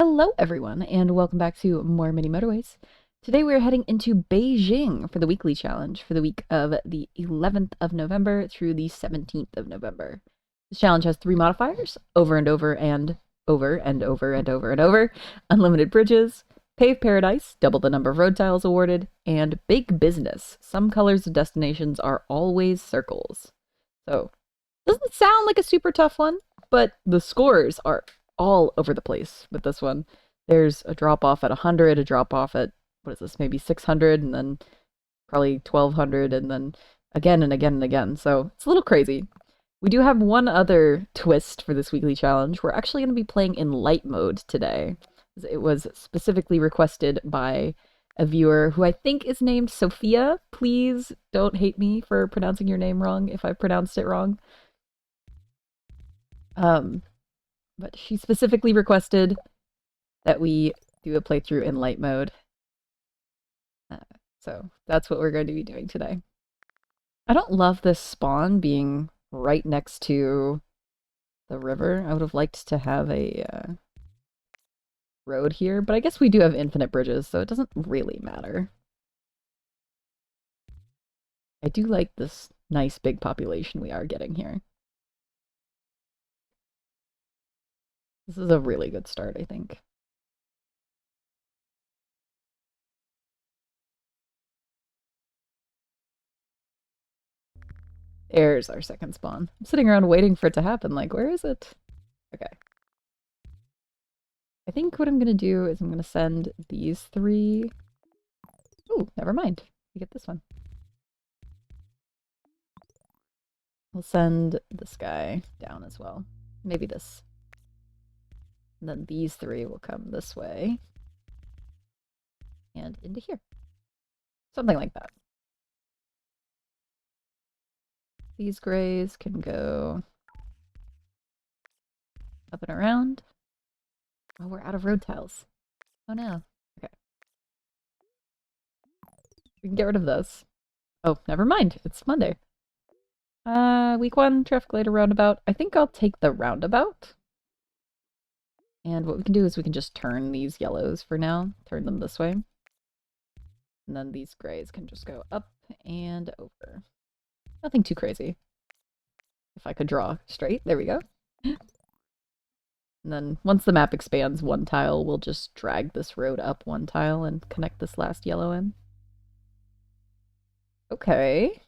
Hello, everyone, and welcome back to more mini motorways. Today we are heading into Beijing for the weekly challenge for the week of the 11th of November through the 17th of November. This challenge has three modifiers: over and over and over and over and over and over, unlimited bridges, paved paradise, double the number of road tiles awarded, and big business. Some colors of destinations are always circles. So, doesn't sound like a super tough one, but the scores are all over the place with this one. There's a drop off at 100, a drop off at, what is this, maybe 600, and then probably 1200, and then again and again and again. So it's a little crazy. We do have one other twist for this weekly challenge. We're actually going to be playing in light mode today. It was specifically requested by a viewer who I think is named Sophia. Please don't hate me for pronouncing your name wrong if I pronounced it wrong. But she specifically requested that we do a playthrough in light mode. So that's what we're going to be doing today. I don't love this spawn being right next to the river. I would have liked to have a road here, but I guess we do have infinite bridges, so it doesn't really matter. I do like this nice big population we are getting here. This is a really good start, I think. There's our second spawn. I'm sitting around waiting for it to happen, like, where is it? Okay. I think what I'm gonna do is I'm gonna send these three. Oh, never mind. We get this one. We'll send this guy down as well. Maybe this. And then these three will come this way. And into here. Something like that. These grays can go up and around. Oh, we're out of road tiles. Oh no. Okay. We can get rid of those. Oh, never mind. It's Monday. Week 1, traffic light or roundabout. I think I'll take the roundabout. And what we can do is we can just turn these yellows for now. Turn them this way. And then these grays can just go up and over. Nothing too crazy. If I could draw straight, there we go. And then once the map expands one tile, we'll just drag this road up one tile and connect this last yellow in. Okay.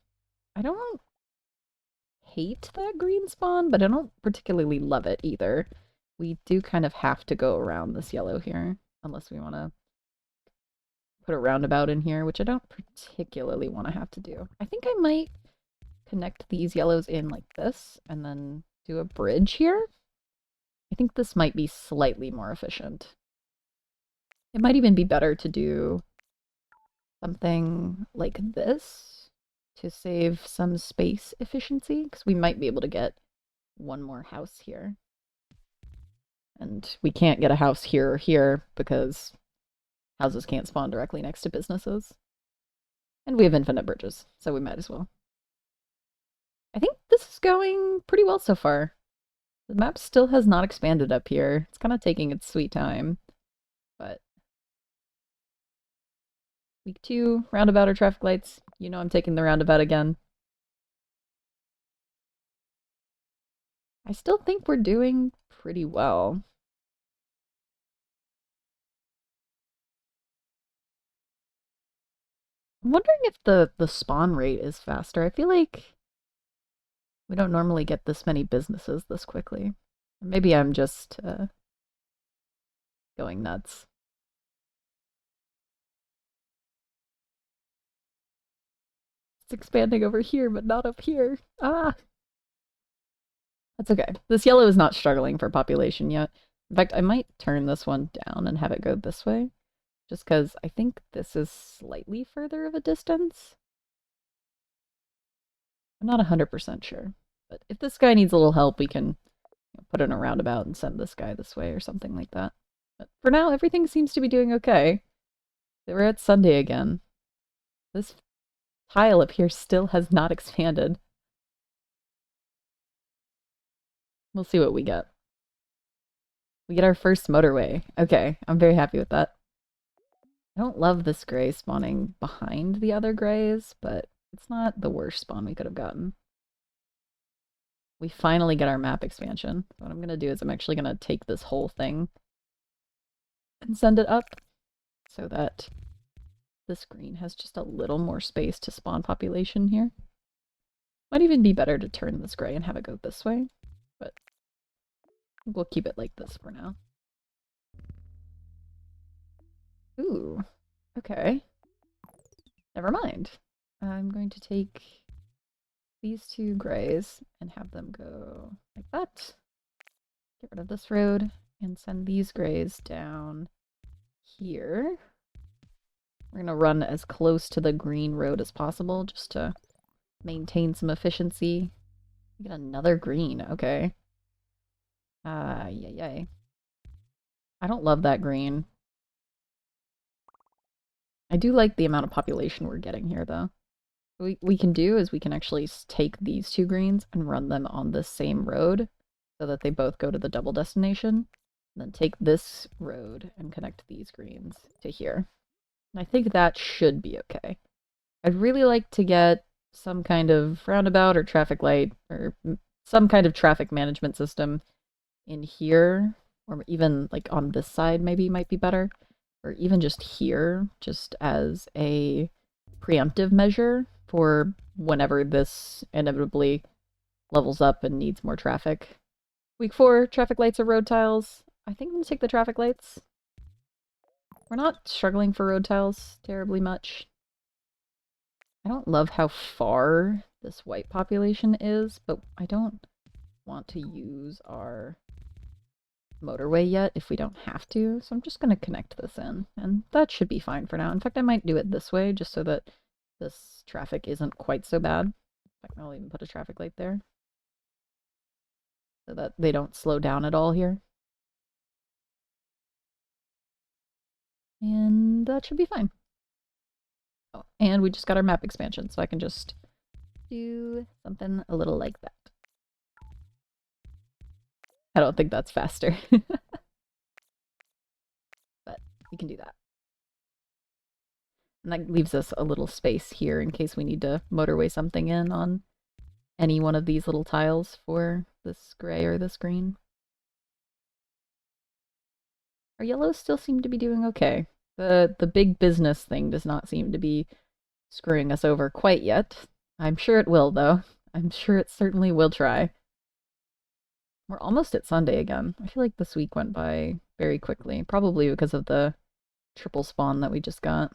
I don't hate that green spawn, but I don't particularly love it either. We do kind of have to go around this yellow here, unless we want to put a roundabout in here, which I don't particularly want to have to do. I think I might connect these yellows in like this, and then do a bridge here. I think this might be slightly more efficient. It might even be better to do something like this to save some space efficiency, because we might be able to get one more house here. And we can't get a house here or here because houses can't spawn directly next to businesses. And we have infinite bridges, so we might as well. I think this is going pretty well so far. The map still has not expanded up here. It's kind of taking its sweet time. But week 2, roundabout or traffic lights. You know I'm taking the roundabout again. I still think we're doing pretty well. I'm wondering if the spawn rate is faster. I feel like we don't normally get this many businesses this quickly. Maybe I'm just going nuts. It's expanding over here, but not up here. Ah! That's okay. This yellow is not struggling for population yet. In fact, I might turn this one down and have it go this way. Just because I think this is slightly further of a distance. I'm not 100% sure. But if this guy needs a little help, we can put in a roundabout and send this guy this way or something like that. But for now, everything seems to be doing okay. We're at Sunday again. This tile up here still has not expanded. We'll see what we get. We get our first motorway. Okay, I'm very happy with that. I don't love this gray spawning behind the other grays, but it's not the worst spawn we could have gotten. We finally get our map expansion. So what I'm going to do is I'm actually going to take this whole thing and send it up so that this green has just a little more space to spawn population here. Might even be better to turn this gray and have it go this way, but we'll keep it like this for now. Ooh, okay. Never mind. I'm going to take these two grays and have them go like that. Get rid of this road and send these grays down here. We're going to run as close to the green road as possible just to maintain some efficiency. We get another green, okay. Yay. I don't love that green. I do like the amount of population we're getting here, though. What we can do is we can actually take these two greens and run them on the same road so that they both go to the double destination. And then take this road and connect these greens to here. And I think that should be okay. I'd really like to get some kind of roundabout or traffic light or some kind of traffic management system in here, or even like on this side maybe might be better, or even just here, just as a preemptive measure for whenever this inevitably levels up and needs more traffic. Week 4, traffic lights or road tiles. I think I'm going to take the traffic lights. We're not struggling for road tiles terribly much. I don't love how far this white population is, but I don't want to use our motorway yet if we don't have to, so I'm just going to connect this in, and that should be fine for now. In fact, I might do it this way just so that this traffic isn't quite so bad. In fact, I'll even put a traffic light there so that they don't slow down at all here. And that should be fine. Oh, and we just got our map expansion, so I can just do something a little like that. I don't think that's faster. But we can do that. And that leaves us a little space here in case we need to motorway something in on any one of these little tiles for this gray or this green. Our yellows still seem to be doing okay. The big business thing does not seem to be screwing us over quite yet. I'm sure it will, though. I'm sure it certainly will try. We're almost at Sunday again. I feel like this week went by very quickly, probably because of the triple spawn that we just got.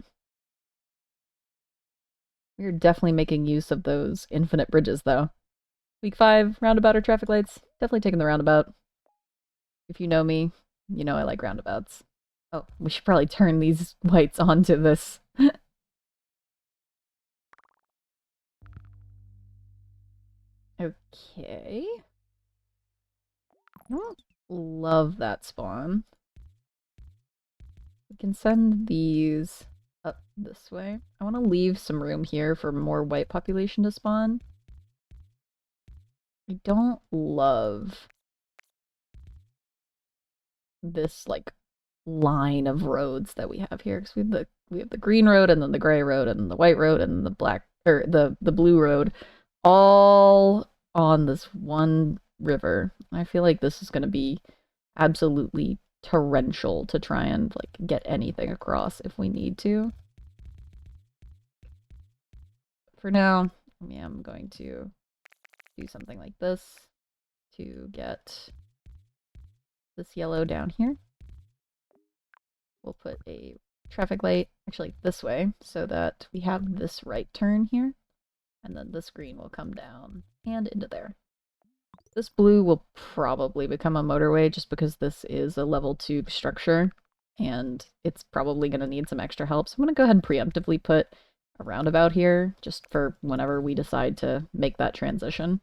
We're definitely making use of those infinite bridges, though. Week 5, roundabout or traffic lights. Definitely taking the roundabout. If you know me, you know I like roundabouts. Oh, we should probably turn these whites onto this. Okay. I don't love that spawn. We can send these up this way. I want to leave some room here for more white population to spawn. I don't love this like line of roads that we have here, because we have the green road and then the gray road and the white road and the black or the blue road all on this one river. I feel like this is going to be absolutely torrential to try and like get anything across if we need to. For now, I'm going to do something like this to get this yellow down here. We'll put a traffic light actually this way so that we have this right turn here, and then this green will come down and into there. This blue will probably become a motorway just because this is a level 2 structure and it's probably going to need some extra help. So I'm going to go ahead and preemptively put a roundabout here just for whenever we decide to make that transition.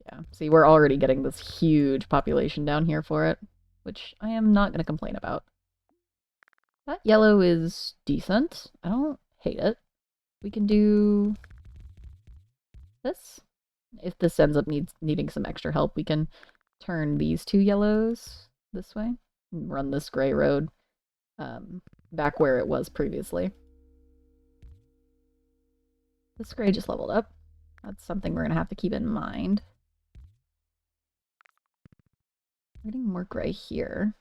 Yeah, see, we're already getting this huge population down here for it, which I am not going to complain about. That yellow is decent. I don't hate it. We can do this. If this ends up needing some extra help, we can turn these two yellows this way and run this gray road back where it was previously. This gray just leveled up. That's something we're going to have to keep in mind. We're getting more gray here.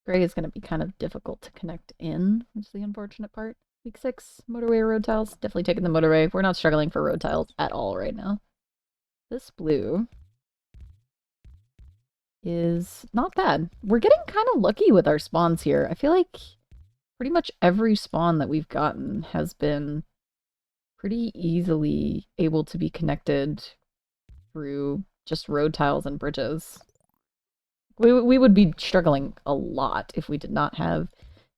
Gray is going to be kind of difficult to connect in, which is the unfortunate part. Week 6, motorway or road tiles. Definitely taking the motorway. We're not struggling for road tiles at all right now. This blue is not bad. We're getting kind of lucky with our spawns here. I feel like pretty much every spawn that we've gotten has been pretty easily able to be connected through just road tiles and bridges. We would be struggling a lot if we did not have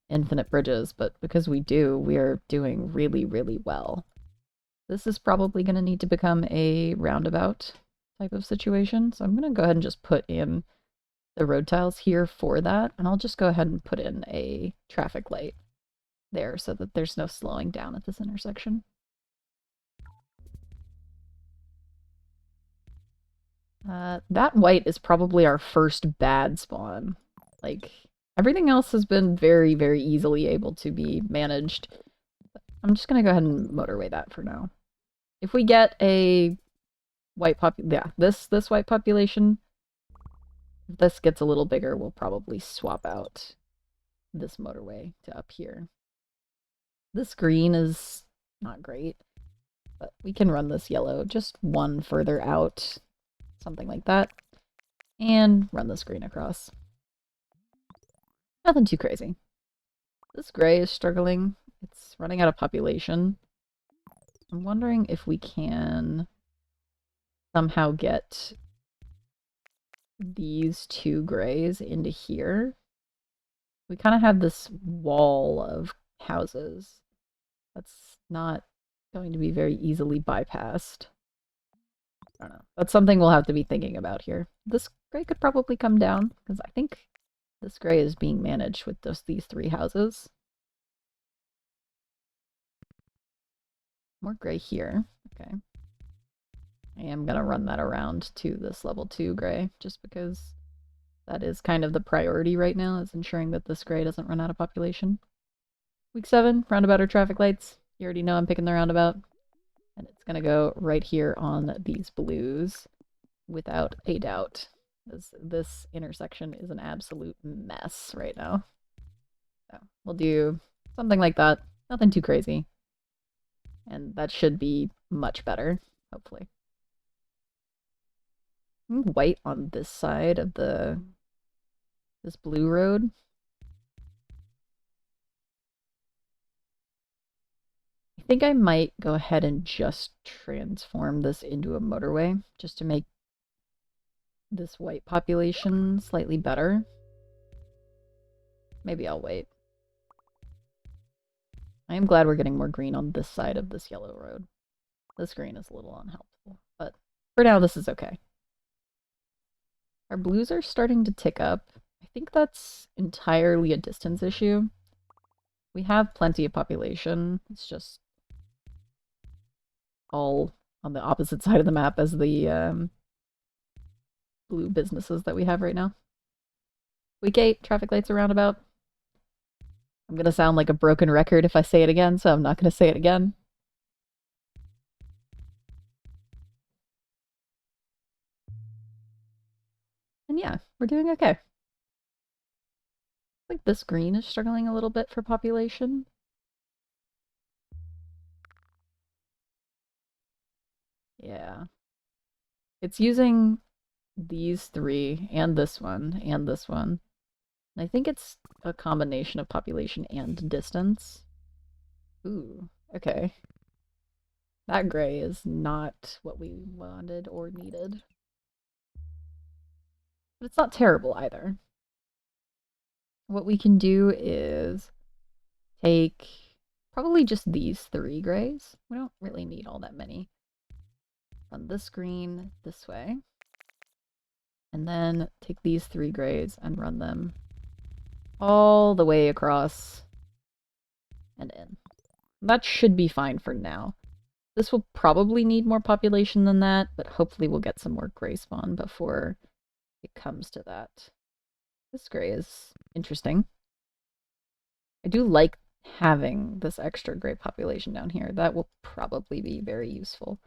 infinite bridges, but because we do, we are doing really, really well. This is probably going to need to become a roundabout type of situation, so I'm going to go ahead and just put in the road tiles here for that, and I'll just go ahead and put in a traffic light there so that there's no slowing down at this intersection. That white is probably our first bad spawn. Like, everything else has been very, very easily able to be managed. I'm just gonna go ahead and motorway that for now. If we get a white this white population, if this gets a little bigger, we'll probably swap out this motorway to up here. This green is not great, but we can run this yellow just one further out, something like that, and run this green across. Nothing too crazy. This gray is struggling. It's running out of population. I'm wondering if we can somehow get these two grays into here. We kind of have this wall of houses that's not going to be very easily bypassed. I don't know. That's something we'll have to be thinking about here. This gray could probably come down, because I think this gray is being managed with just these three houses. More gray here. Okay. I am going to run that around to this level 2 gray, just because that is kind of the priority right now, is ensuring that this gray doesn't run out of population. Week 7, roundabout or traffic lights. You already know I'm picking the roundabout. And it's going to go right here on these blues, without a doubt. This intersection is an absolute mess right now. So we'll do something like that. Nothing too crazy. And that should be much better, hopefully. White on this side of this blue road. I think I might go ahead and just transform this into a motorway, just to make this white population slightly better. Maybe I'll wait. I am glad we're getting more green on this side of this yellow road. This green is a little unhelpful, but for now this is okay. Our blues are starting to tick up. I think that's entirely a distance issue. We have plenty of population. It's just all on the opposite side of the map as the blue businesses that we have right now. Week 8, traffic lights are roundabout. I'm going to sound like a broken record if I say it again, so I'm not going to say it again. And yeah, we're doing okay. I think this green is struggling a little bit for population. Yeah. It's using these three, and this one, and this one. And I think it's a combination of population and distance. Ooh, okay. That gray is not what we wanted or needed. But it's not terrible either. What we can do is take probably just these 3 grays. We don't really need all that many. Run this green this way. And then take these 3 grays and run them all the way across and in. That should be fine for now. This will probably need more population than that, but hopefully we'll get some more gray spawn before it comes to that. This gray is interesting. I do like having this extra gray population down here. That will probably be very useful.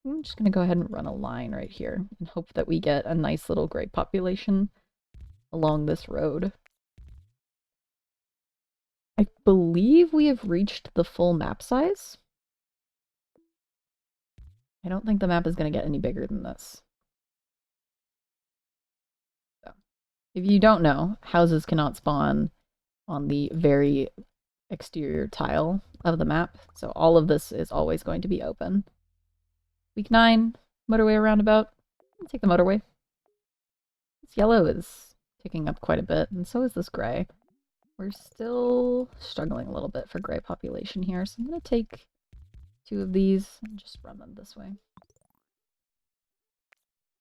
I'm just going to go ahead and run a line right here and hope that we get a nice little gray population along this road. I believe we have reached the full map size. I don't think the map is going to get any bigger than this. So, if you don't know, houses cannot spawn on the very exterior tile of the map, so all of this is always going to be open. Week 9, motorway roundabout. I'll take the motorway. This yellow is ticking up quite a bit, and so is this gray. We're still struggling a little bit for gray population here, so I'm going to take 2 of these and just run them this way.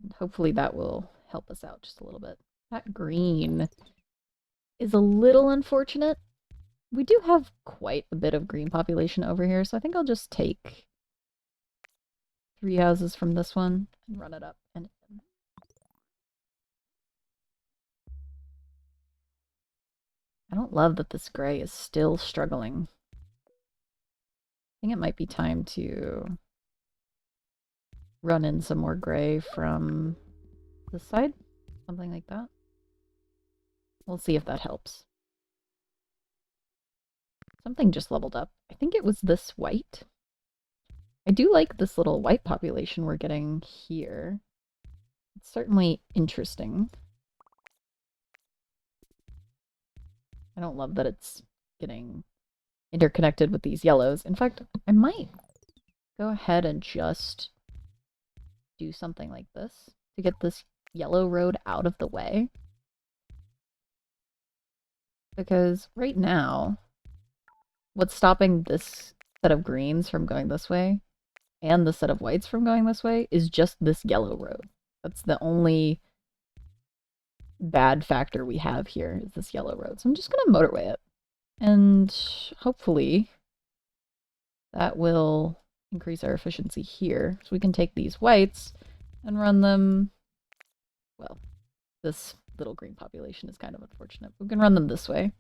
And hopefully that will help us out just a little bit. That green is a little unfortunate. We do have quite a bit of green population over here, so I think I'll just take 3 houses from this one and run it up and in. I don't love that this gray is still struggling. I think it might be time to run in some more gray from this side. Something like that. We'll see if that helps. Something just leveled up. I think it was this white. I do like this little white population we're getting here. It's certainly interesting. I don't love that it's getting interconnected with these yellows. In fact, I might go ahead and just do something like this to get this yellow road out of the way. Because right now, what's stopping this set of greens from going this way and the set of whites from going this way is just this yellow road. That's the only bad factor we have here is this yellow road. So I'm just going to motorway it. And hopefully that will increase our efficiency here. So we can take these whites and run them, well, this little green population is kind of unfortunate. We can run them this way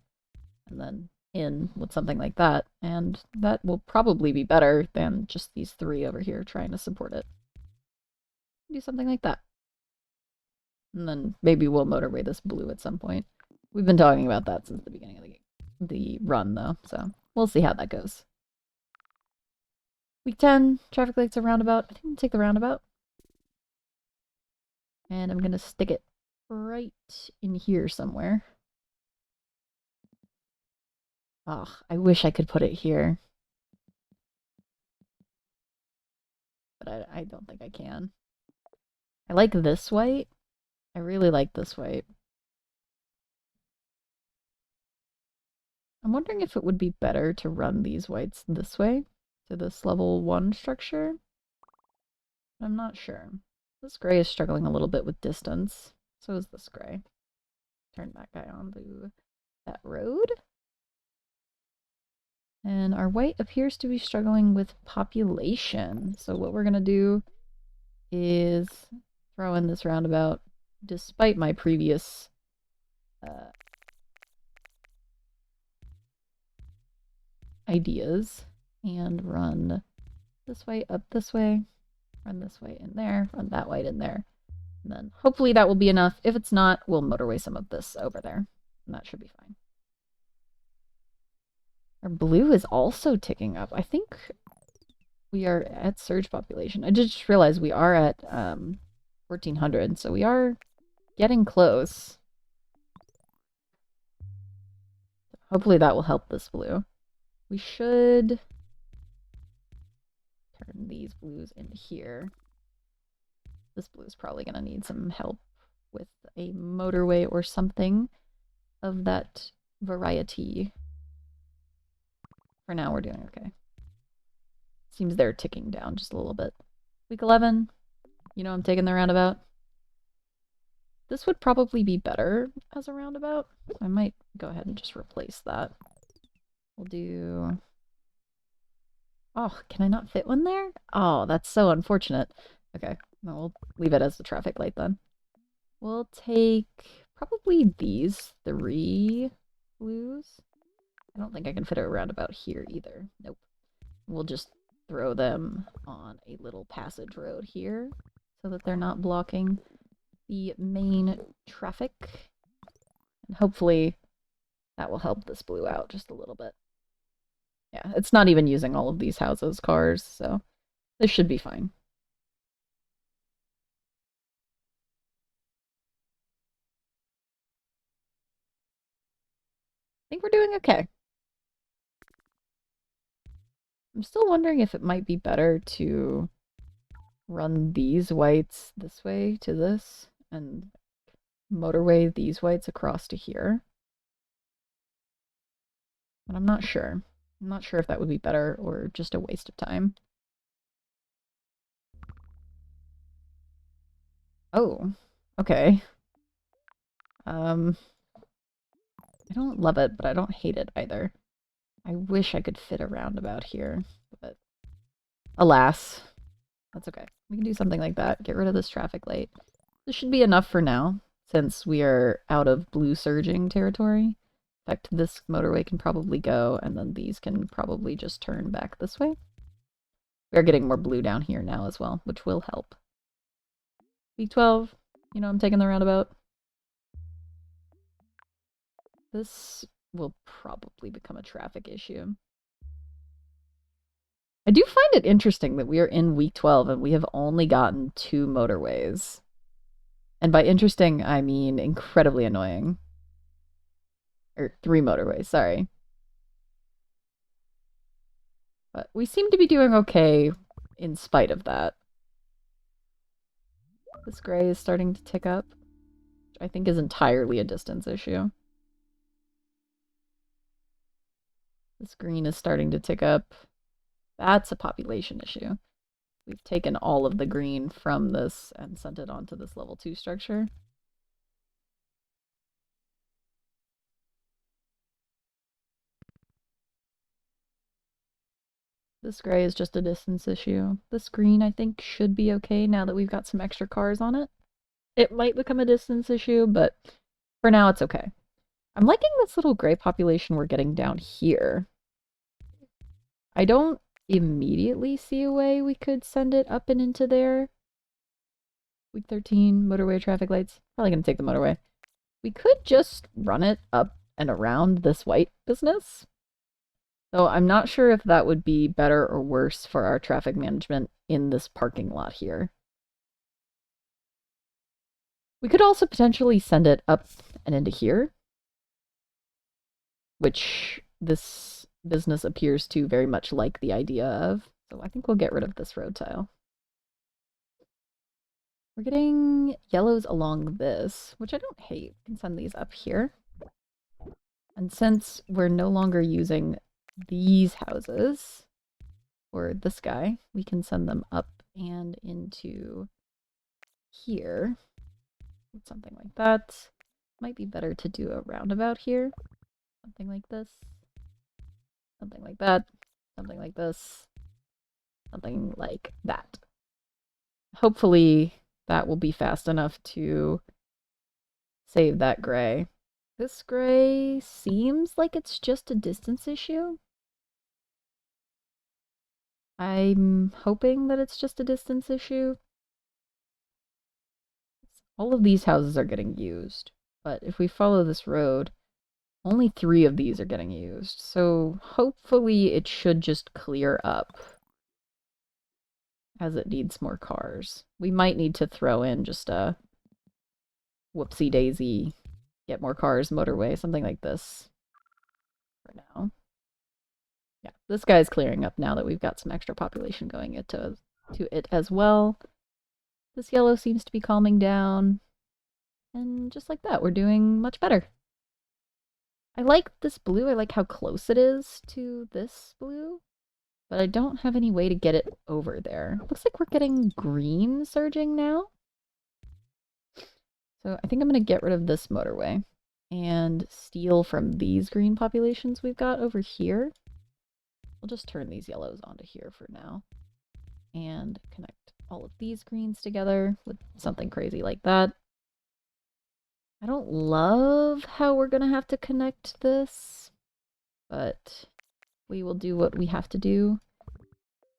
and then in with something like that, and that will probably be better than just these 3 over here trying to support it. Do something like that. And then maybe we'll motorway this blue at some point. We've been talking about that since the beginning of the run, though, so we'll see how that goes. Week 10, traffic lights are roundabout. I think I'm going to take the roundabout. And I'm going to stick it right in here somewhere. Oh, I wish I could put it here. But I don't think I can. I like this white. I really like this white. I'm wondering if it would be better to run these whites this way to this level 1 structure. I'm not sure. This gray is struggling a little bit with distance. So is this gray. Turn that guy onto that road. And our white appears to be struggling with population. So what we're going to do is throw in this roundabout, despite my previous ideas, and run this way, up this way, run this way in there, run that white in there. And then hopefully that will be enough. If it's not, we'll motorway some of this over there. And that should be fine. Our blue is also ticking up. I think we are at surge population. I just realized we are at 1400, so we are getting close. Hopefully that will help this blue. We should turn these blues into here. This blue is probably going to need some help with a motorway or something of that variety. For now, we're doing okay. Seems they're ticking down just a little bit. Week 11, you know I'm taking the roundabout. This would probably be better as a roundabout. I might go ahead and just replace that. We'll do Oh, can I not fit one there? Oh, that's so unfortunate. Okay, well, we'll leave it as the traffic light then. We'll take probably these three blues. I don't think I can fit a roundabout here either. Nope. We'll just throw them on a little passage road here so that they're not blocking the main traffic. And hopefully that will help this blue out just a little bit. Yeah, it's not even using all of these houses' cars, so this should be fine. I think we're doing okay. I'm still wondering if it might be better to run these whites this way to this and motorway these whites across to here. But I'm not sure. I'm not sure if that would be better or just a waste of time. Oh, okay. I don't love it, but I don't hate it either. I wish I could fit a roundabout here, but alas, that's okay. We can do something like that. Get rid of this traffic light. This should be enough for now, since we are out of blue surging territory. In fact, this motorway can probably go, and then these can probably just turn back this way. We're getting more blue down here now as well, which will help. Week 12, you know, I'm taking the roundabout. This will probably become a traffic issue. I do find it interesting that we are in week 12 and we have only gotten 2 motorways. And by interesting, I mean incredibly annoying. Or 3 motorways, sorry. But we seem to be doing okay in spite of that. This gray is starting to tick up, which I think is entirely a distance issue. This green is starting to tick up. That's a population issue. We've taken all of the green from this and sent it onto this level 2 structure. This gray is just a distance issue. This green, I think, should be okay now that we've got some extra cars on it. It might become a distance issue, but for now it's okay. I'm liking this little gray population we're getting down here. I don't immediately see a way we could send it up and into there. Week 13, motorway traffic lights. Probably gonna take the motorway. We could just run it up and around this white business. So I'm not sure if that would be better or worse for our traffic management in this parking lot here. We could also potentially send it up and into here, which this business appears to very much like the idea of. So I think we'll get rid of this road tile. We're getting yellows along this, which I don't hate. We can send these up here. And since we're no longer using these houses, or this guy, we can send them up and into here. Something like that. Might be better to do a roundabout here. Something like this. Something like that. Something like this. Something like that. Hopefully that will be fast enough to save that gray. This gray seems like it's just a distance issue. I'm hoping that it's just a distance issue. All of these houses are getting used, but if we follow this road, only 3 of these are getting used. So hopefully it should just clear up as it needs more cars. We might need to throw in just a whoopsie daisy, get more cars, motorway, something like this for now. Yeah, this guy's clearing up now that we've got some extra population going to it as well. This yellow seems to be calming down. And just like that, we're doing much better. I like this blue. I like how close it is to this blue. But I don't have any way to get it over there. Looks like we're getting green surging now. So I think I'm going to get rid of this motorway and steal from these green populations we've got over here. we'll just turn these yellows onto here for now. And connect all of these greens together with something crazy like that. I don't love how we're gonna have to connect this, but we will do what we have to do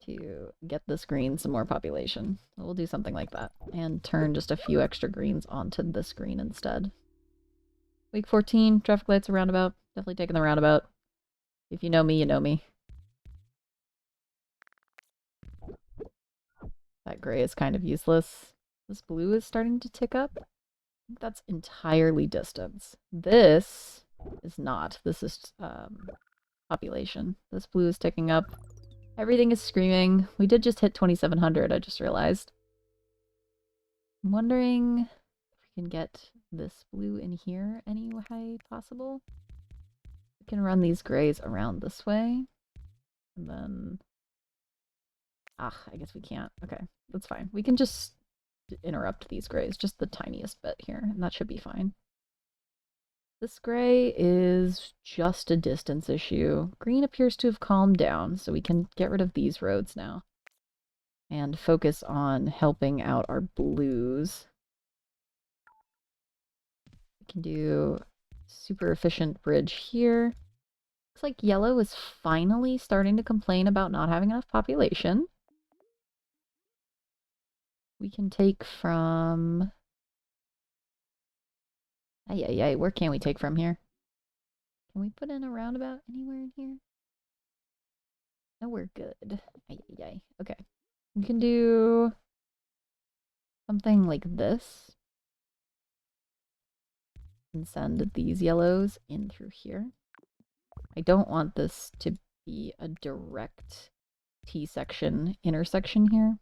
to get this green some more population. We'll do something like that and turn just a few extra greens onto this green instead. Week 14, traffic lights, a roundabout. Definitely taking the roundabout. If you know me, you know me. That gray is kind of useless. This blue is starting to tick up. I think that's entirely distance. This is not. This is population. This blue is ticking up. Everything is screaming. We did just hit 2,700, I just realized. I'm wondering if we can get this blue in here any way possible. We can run these grays around this way. And then... I guess we can't. Okay, that's fine. We can just interrupt these grays, just the tiniest bit here, and that should be fine. This gray is just a distance issue. Green appears to have calmed down, so we can get rid of these roads now. And focus on helping out our blues. We can do super efficient bridge here. Looks like yellow is finally starting to complain about not having enough population. We can take from... where can we take from here? Can we put in a roundabout anywhere in here? No, we're good. Okay. We can do something like this. And send these yellows in through here. I don't want this to be a direct T-section intersection here.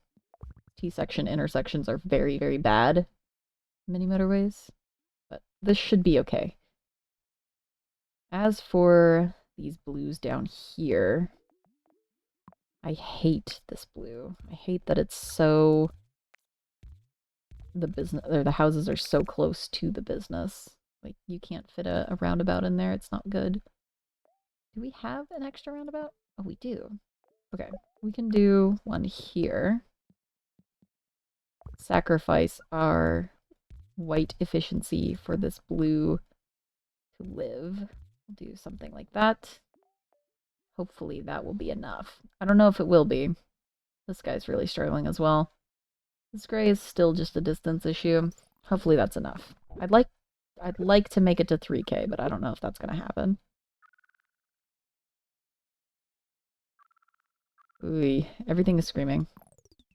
T-section intersections are very, very bad mini motorways, but this should be okay. As for these blues down here, I hate this blue. I hate that it's so... the houses are so close to the business. Like, you can't fit a roundabout in there. It's not good. Do we have an extra roundabout? Oh, we do. Okay, we can do one here. Sacrifice our white efficiency for this blue to live. We'll do something like that. Hopefully that will be enough. I don't know if it will be. This guy's really struggling as well. This gray is still just a distance issue. Hopefully that's enough. I'd like to make it to 3K, but I don't know if that's gonna happen. Ooh, everything is screaming.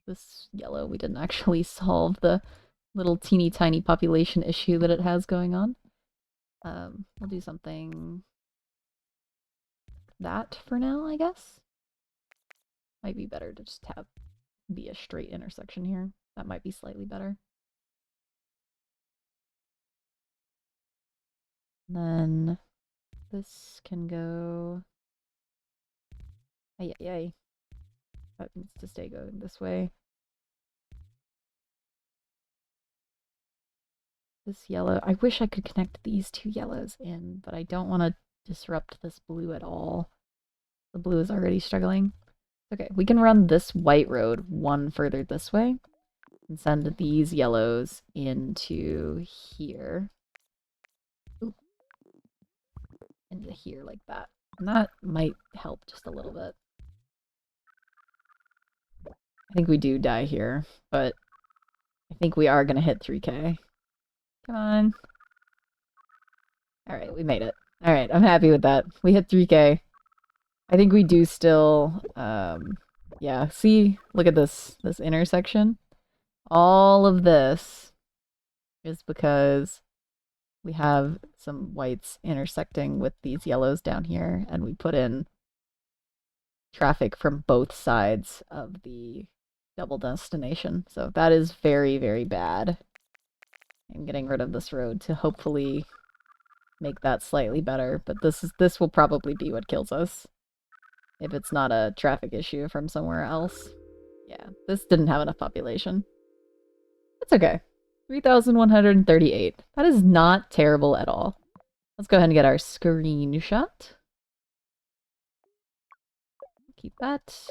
This yellow, we didn't actually solve the little teeny tiny population issue that it has going on. We'll do something that for now, I guess. Might be better to just be a straight intersection here. That might be slightly better. And then this can go... That needs to stay going this way. This yellow... I wish I could connect these two yellows in, but I don't want to disrupt this blue at all. The blue is already struggling. Okay, we can run this white road one further this way and send these yellows into here. Ooh. Into here like that. And that might help just a little bit. I think we do die here, but I think we are going to hit 3K. Come on. Alright, we made it. Alright, I'm happy with that. We hit 3K. I think we do still, yeah, see, look at this intersection. All of this is because we have some whites intersecting with these yellows down here, and we put in traffic from both sides of the double destination. So that is very, very bad. I'm getting rid of this road to hopefully make that slightly better, but this will probably be what kills us. If it's not a traffic issue from somewhere else. Yeah, this didn't have enough population. That's okay. 3,138. That is not terrible at all. Let's go ahead and get our screenshot. keep that.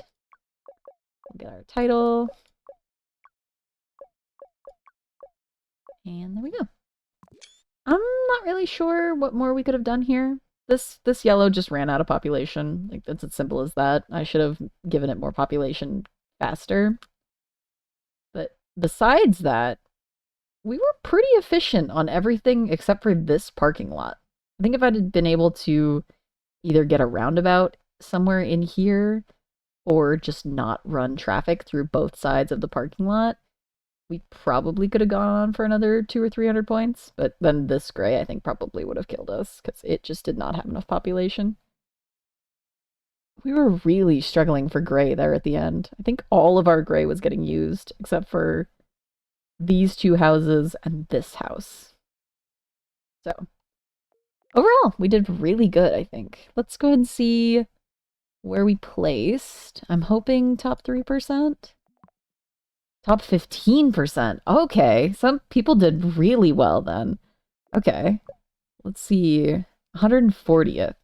We'll get our title. And there we go. I'm not really sure what more we could have done here. This yellow just ran out of population. Like, that's as simple as that. I should have given it more population faster. But besides that, we were pretty efficient on everything except for this parking lot. I think if I'd been able to either get a roundabout somewhere in here or just not run traffic through both sides of the parking lot, we probably could have gone on for another 200 or 300 points. But then this gray, I think, probably would have killed us because it just did not have enough population. We were really struggling for gray there at the end. I think all of our gray was getting used except for these two houses and this house. So overall, we did really good, I think. Let's go ahead and see where we placed. I'm hoping top 3%. Top 15%. Okay, some people did really well then. Okay, let's see. 140th.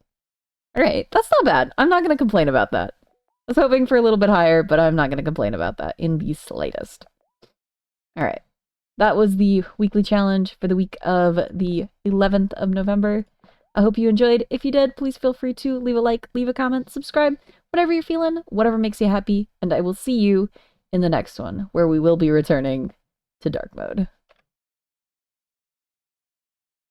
All right, that's not bad. I'm not going to complain about that. I was hoping for a little bit higher, but I'm not going to complain about that in the slightest. All right, that was the weekly challenge for the week of the 11th of November. I hope you enjoyed. If you did, please feel free to leave a like, leave a comment, subscribe, whatever you're feeling, whatever makes you happy, and I will see you in the next one, where we will be returning to dark mode.